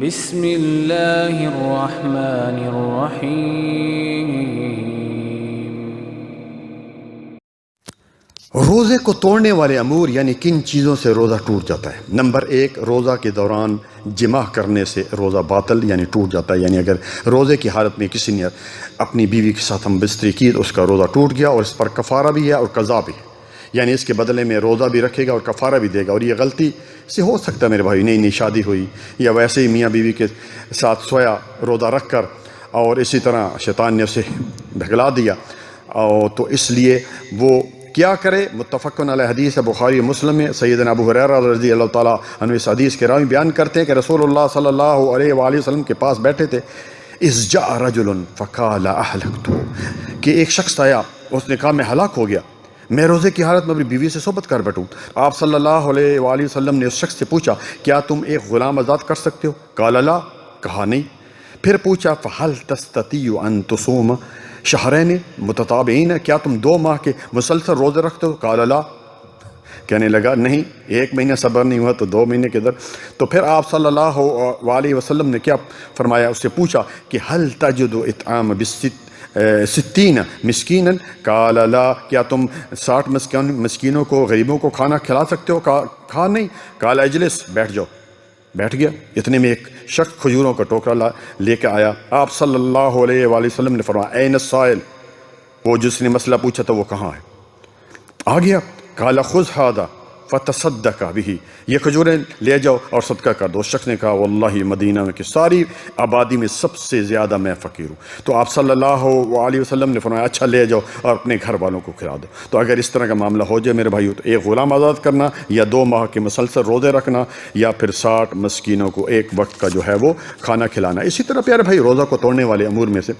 بسم اللہ الرحمن الرحیم۔ روزے کو توڑنے والے امور یعنی کن چیزوں سے روزہ ٹوٹ جاتا ہے؟ نمبر 1، روزہ کے دوران جماع کرنے سے روزہ باطل یعنی ٹوٹ جاتا ہے، یعنی اگر روزے کی حالت میں کسی نے اپنی بیوی کے ساتھ ہم بستری کی تو اس کا روزہ ٹوٹ گیا، اور اس پر کفارہ بھی ہے اور قضا بھی ہے، یعنی اس کے بدلے میں روزہ بھی رکھے گا اور کفارہ بھی دے گا۔ اور یہ غلطی سے ہو سکتا ہے میرے بھائی، نئی نئی شادی ہوئی یا ویسے ہی میاں بیوی کے ساتھ سویا روزہ رکھ کر، اور اسی طرح شیطان نے اسے بھگلا دیا، اور تو اس لیے وہ کیا کرے؟ متفقن علیہ حدیث ہے، بخاری و مسلم میں۔ سیدنا ابو ہریرہ رضی اللہ تعالیٰ عنہ اس حدیث کے راوی بیان کرتے ہیں کہ رسول اللہ صلی اللہ علیہ وآلہ وسلم کے پاس بیٹھے تھے، اذ جاء رجل فقال اہلکت، کہ ایک شخص آیا، اس نے کہا میں ہلاک ہو گیا، میں روزے کی حالت میں اپنی بیوی سے صحبت کر بیٹھوں۔ آپ صلی اللہ علیہ وآلہ وسلم نے اس شخص سے پوچھا کیا تم ایک غلام آزاد کر سکتے ہو؟ قال لا، کہا نہیں۔ پھر پوچھا فہل تستطیع ان تصوم شہرین متتابعین، کیا تم 2 ماہ کے مسلسل روزے رکھتے ہو؟ قال لا، کہنے لگا نہیں، 1 مہینہ صبر نہیں ہوا تو 2 مہینے کے در۔ تو پھر آپ صلی اللہ علیہ وسلم نے کیا فرمایا؟ اس سے پوچھا کہ حل تجد اطعام 60 مسکینا؟ قال لا، کیا تم 60 مسکینوں کو، غریبوں کو کھانا کھلا سکتے ہو؟ کہا نہیں۔ قال اجلس، بیٹھ جاؤ، بیٹھ گیا۔ اتنے میں ایک شخص کھجوروں کا ٹوکرا لے کے آیا۔ آپ صلی اللہ علیہ وآلہ وسلم نے فرمایا این السائل، وہ جس نے مسئلہ پوچھا تھا وہ کہاں ہے؟ آ گیا۔ قال خذ ھذا فتصدق بہ، یہ کھجوریں لے جاؤ اور صدقہ کر دو۔ اس شخص نے کہا واللہ مدینہ میں کی ساری آبادی میں سب سے زیادہ میں فقیر ہوں۔ تو آپ صلی اللہ علیہ وسلم نے فرمایا اچھا لے جاؤ اور اپنے گھر والوں کو کھلا دو۔ تو اگر اس طرح کا معاملہ ہو جائے میرے بھائیو، تو ایک غلام آزاد کرنا، یا 2 ماہ کے مسلسل روزے رکھنا، یا پھر 60 مسکینوں کو ایک وقت کا جو ہے وہ کھانا کھلانا۔ اسی طرح پیارے بھائی، روزہ کو توڑنے والے امور میں سے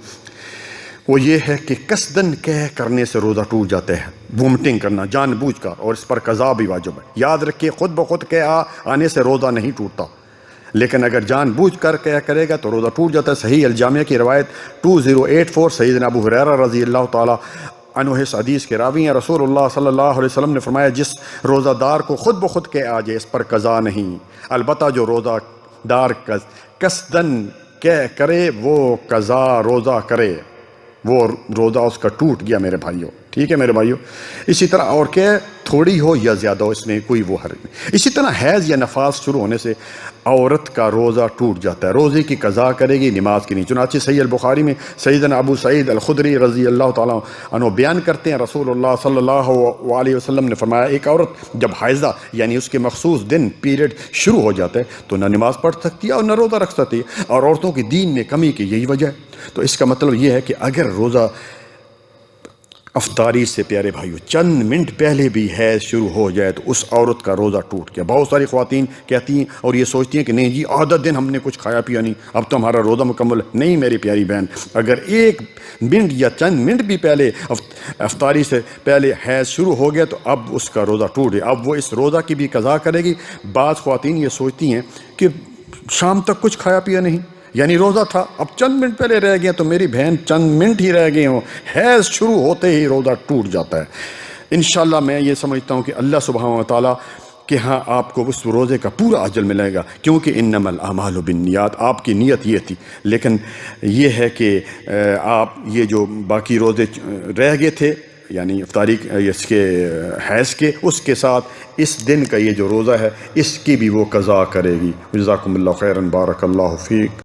وہ یہ ہے کہ قصداً کہہ کرنے سے روزہ ٹوٹ جاتا ہے، وومٹنگ کرنا جان بوجھ کر، اور اس پر قضا بھی واجب ہے۔ یاد رکھیے خود بخود کہہ آنے سے روزہ نہیں ٹوٹتا، لیکن اگر جان بوجھ کر کہہ کرے گا تو روزہ ٹوٹ جاتا ہے۔ صحیح الجامعہ کی روایت 2084، سیدنا ابو ہریرہ رضی اللہ تعالیٰ عنہ اس حدیث کے راوی ہیں، رسول اللہ صلی اللہ علیہ وسلم نے فرمایا جس روزہ دار کو خود بخود کہہ آ جائے اس پر قضا نہیں، البتہ جو روزہ دار قصداً کہہ کرے وہ قضا روزہ کرے، وہ روزہ اس کا ٹوٹ گیا میرے بھائیوں، ٹھیک ہے میرے بھائیوں۔ اسی طرح اور کہ تھوڑی ہو یا زیادہ ہو، اس میں کوئی وہ حرج نہیں۔ اسی طرح حیض یا نفاس شروع ہونے سے عورت کا روزہ ٹوٹ جاتا ہے، روزے کی قضا کرے گی، نماز کی نہیں۔ چنانچہ صحیح البخاری میں سیدنا ابو سعید الخدری رضی اللہ تعالیٰ عنہ بیان کرتے ہیں، رسول اللہ صلی اللہ علیہ وسلم نے فرمایا ایک عورت جب حیضہ یعنی اس کے مخصوص دن پیریڈ شروع ہو جاتا ہے تو نہ نماز پڑھ سکتی ہے اور نہ روزہ رکھ سکتی ہے، اور عورتوں کی دین میں کمی کی یہی وجہ ہے۔ تو اس کا مطلب یہ ہے کہ اگر روزہ افطاری سے پیارے بھائیو چند منٹ پہلے بھی حیض شروع ہو جائے تو اس عورت کا روزہ ٹوٹ گیا۔ بہت ساری خواتین کہتی ہیں اور یہ سوچتی ہیں کہ نہیں جی آدھا دن ہم نے کچھ کھایا پیا نہیں، اب تو ہمارا روزہ مکمل ہے۔ نہیں میری پیاری بہن، اگر 1 منٹ یا چند منٹ بھی پہلے افطاری سے پہلے حیض شروع ہو گیا تو اب اس کا روزہ ٹوٹ گیا، اب وہ اس روزہ کی بھی قضا کرے گی۔ بعض خواتین یہ سوچتی ہیں کہ شام تک کچھ کھایا پیا نہیں، یعنی روزہ تھا اب چند منٹ پہلے رہ گیا، تو میری بہن چند منٹ ہی رہ گئے ہوں، حیض شروع ہوتے ہی روزہ ٹوٹ جاتا ہے۔ انشاءاللہ میں یہ سمجھتا ہوں کہ اللہ سبحانہ و تعالیٰ کہ ہاں آپ کو اس روزے کا پورا اجر ملے گا، کیونکہ انما الاعمال بالنیات، آپ کی نیت یہ تھی۔ لیکن یہ ہے کہ آپ یہ جو باقی روزے رہ گئے تھے یعنی افطاری اس کے حیض کے، اس کے ساتھ اس دن کا یہ جو روزہ ہے اس کی بھی وہ قضا کرے گی۔ جزاکم اللہ خیرا، بارک اللہ فیک۔